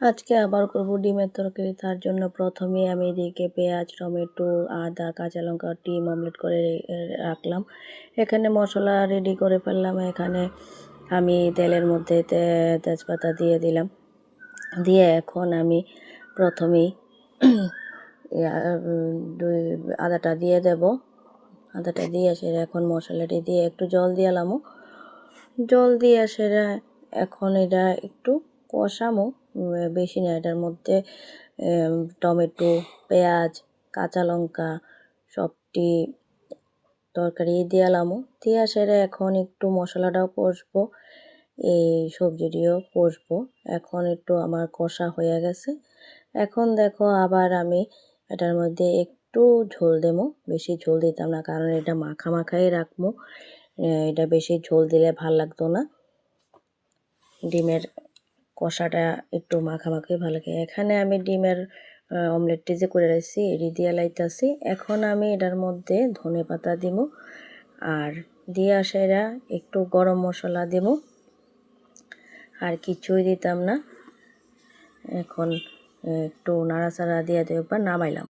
আজকে আবার করব ডিমের তরকারি। তার জন্য প্রথমেই আমি এদিকে পেঁয়াজ, টমেটো, আদা, কাঁচা লঙ্কা, ডিম অমলেট করে রাখলাম। এখানে মশলা রেডি করে ফেললাম। এখানে আমি তেলের মধ্যে তেজপাতা দিয়ে দিলাম। দিয়ে এখন আমি প্রথমেই আদাটা দিয়ে দেব। আদাটা দিয়ে সেরে এখন মশলাটি দিয়ে একটু জল দিয়ালামো। জল দিয়ে সেরা এখন এটা একটু কষামো, বেশি না। এটার মধ্যে টমেটো, পেঁয়াজ, কাঁচা লঙ্কা সবটি তরকারি দিয়ালামো। দিয়া সেরে এখন একটু মশলাটাও কষবো, এই সবজিটিও কষবো। এখন একটু আমার কষা হয়ে গেছে। এখন দেখো আবার আমি এটার মধ্যে একটু ঝোল দেবো। বেশি ঝোল দিতাম না, কারণ এটা মাখা মাখাই রাখবো। এটা বেশি ঝোল দিলে ভাল লাগতো না। ডিমের কষাটা একটু মাখামাখি ভালো লাগে। এখানে আমি ডিমের অমলেটটি যে করে রাখছি এটি দিয়ে লাইতাছি। এখন আমি এটার মধ্যে ধনেপাতা দিব, আর দিয়ে সেরা একটু গরম মশলা দেব, আর কিছুই দিতাম না। এখন একটু নাড়াচাড়া দিয়ে দেব, নামাইলাম।